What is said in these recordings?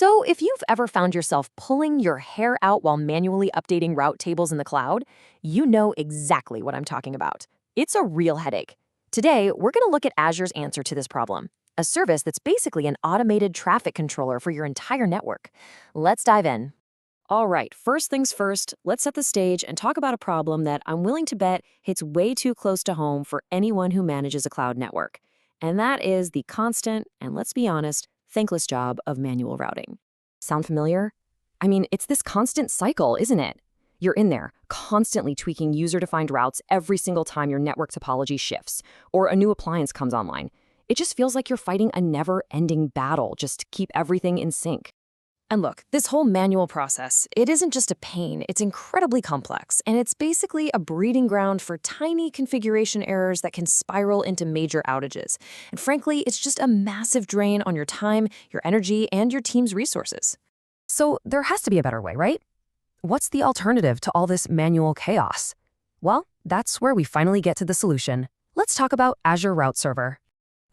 So, if you've ever found yourself pulling your hair out while manually updating route tables in the cloud, you know exactly what I'm talking about. It's a real headache. Today, we're going to look at Azure's answer to this problem, a service that's basically an automated traffic controller for your entire network. Let's dive in. All right, first things first, let's set the stage and talk about a problem that I'm willing to bet hits way too close to home for anyone who manages a cloud network. And that is the constant, and let's be honest, thankless job of manual routing. Sound familiar? I mean, it's this constant cycle, isn't it? You're in there, constantly tweaking user-defined routes every single time your network topology shifts or a new appliance comes online. It just feels like you're fighting a never-ending battle just to keep everything in sync. And look, this whole manual process, it isn't just a pain, it's incredibly complex, and it's basically a breeding ground for tiny configuration errors that can spiral into major outages. And frankly, it's just a massive drain on your time, your energy, and your team's resources. So there has to be a better way, right? What's the alternative to all this manual chaos? Well, that's where we finally get to the solution. Let's talk about Azure Route Server.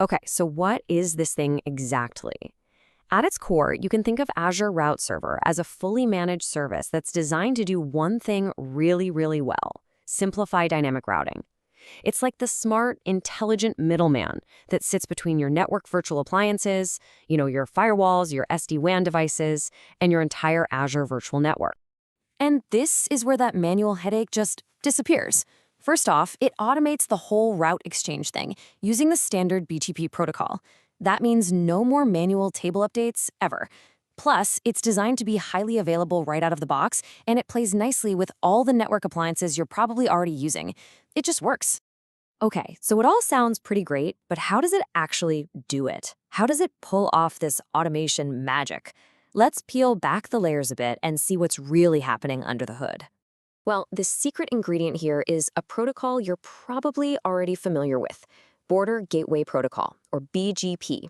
Okay, so what is this thing exactly? At its core, you can think of Azure Route Server as a fully managed service that's designed to do one thing really, really well: simplify dynamic routing. It's like the smart, intelligent middleman that sits between your network virtual appliances, your firewalls, your SD-WAN devices, and your entire Azure virtual network. And this is where that manual headache just disappears. First off, it automates the whole route exchange thing using the standard BGP protocol. That means no more manual table updates ever. Plus, it's designed to be highly available right out of the box, and it plays nicely with all the network appliances you're probably already using. It just works. Okay, so it all sounds pretty great, but how does it actually do it? How does it pull off this automation magic? Let's peel back the layers a bit and see what's really happening under the hood. Well, the secret ingredient here is a protocol you're probably already familiar with: Border Gateway Protocol, or BGP.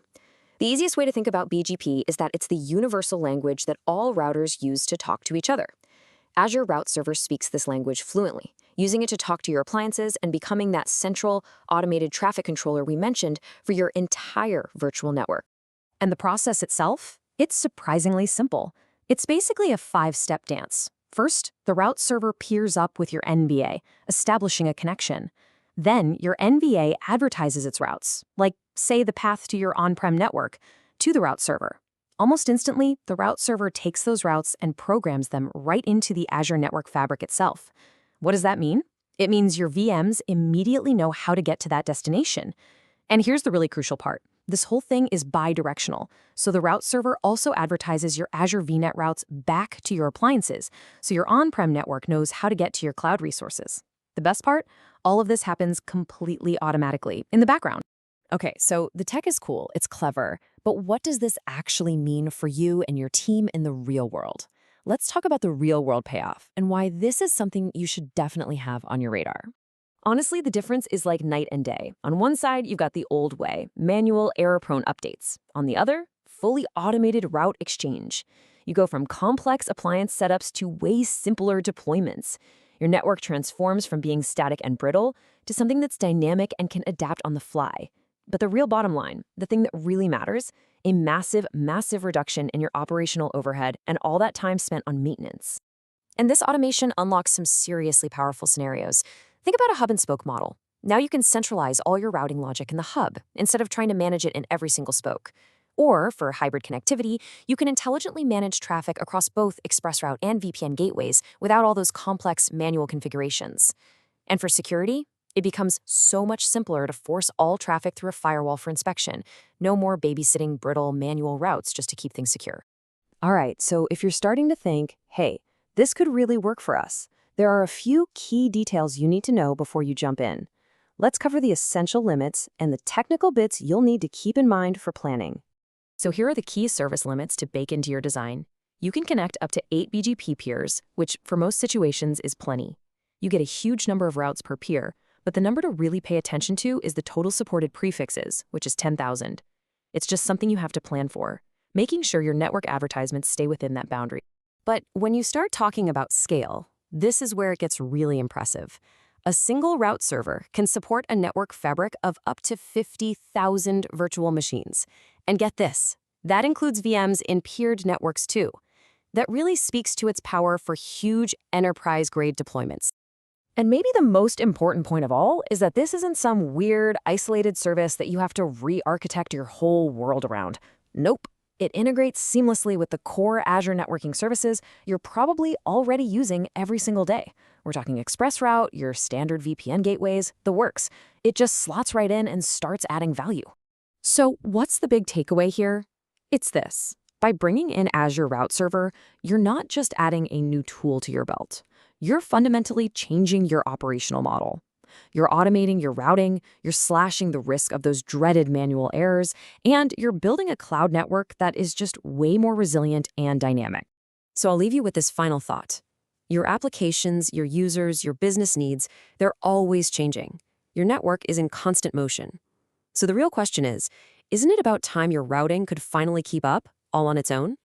The easiest way to think about BGP is that it's the universal language that all routers use to talk to each other. Azure Route Server speaks this language fluently, using it to talk to your appliances and becoming that central automated traffic controller we mentioned for your entire virtual network. And the process itself? It's surprisingly simple. It's basically a 5-step dance. First, the route server peers up with your NVA, establishing a connection. Then, your NVA advertises its routes, like, say, the path to your on-prem network, to the route server. Almost instantly, the route server takes those routes and programs them right into the Azure Network Fabric itself. What does that mean? It means your VMs immediately know how to get to that destination. And here's the really crucial part. This whole thing is bi-directional, so the route server also advertises your Azure VNet routes back to your appliances, so your on-prem network knows how to get to your cloud resources. The best part? All of this happens completely automatically in the background. Okay, so the tech is cool, it's clever, but what does this actually mean for you and your team in the real world? Let's talk about the real-world payoff and why this is something you should definitely have on your radar. Honestly, the difference is like night and day. On one side, you've got the old way, manual, error-prone updates. On the other, fully automated route exchange. You go from complex appliance setups to way simpler deployments. Your network transforms from being static and brittle to something that's dynamic and can adapt on the fly. But the real bottom line, the thing that really matters, a massive, massive reduction in your operational overhead and all that time spent on maintenance. And this automation unlocks some seriously powerful scenarios. Think about a hub-and-spoke model. Now you can centralize all your routing logic in the hub instead of trying to manage it in every single spoke. Or, for hybrid connectivity, you can intelligently manage traffic across both ExpressRoute and VPN gateways without all those complex manual configurations. And for security, it becomes so much simpler to force all traffic through a firewall for inspection. No more babysitting brittle manual routes just to keep things secure. All right, so if you're starting to think, hey, this could really work for us, there are a few key details you need to know before you jump in. Let's cover the essential limits and the technical bits you'll need to keep in mind for planning. So here are the key service limits to bake into your design. You can connect up to 8 BGP peers, which for most situations is plenty. You get a huge number of routes per peer, but the number to really pay attention to is the total supported prefixes, which is 10,000. It's just something you have to plan for, making sure your network advertisements stay within that boundary. But when you start talking about scale, this is where it gets really impressive. A single route server can support a network fabric of up to 50,000 virtual machines. And get this, That includes VMs in peered networks too. That really speaks to its power for huge enterprise-grade deployments. And maybe the most important point of all is that this isn't some weird, isolated service that you have to re-architect your whole world around. Nope. It integrates seamlessly with the core Azure networking services you're probably already using every single day. We're talking ExpressRoute, your standard VPN gateways, the works. It just slots right in and starts adding value. So what's the big takeaway here? It's this. By bringing in Azure Route Server, you're not just adding a new tool to your belt. You're fundamentally changing your operational model. You're automating your routing, you're slashing the risk of those dreaded manual errors, and you're building a cloud network that is just way more resilient and dynamic. So I'll leave you with this final thought. Your applications, your users, your business needs, they're always changing. Your network is in constant motion. So the real question is, isn't it about time your routing could finally keep up, all on its own?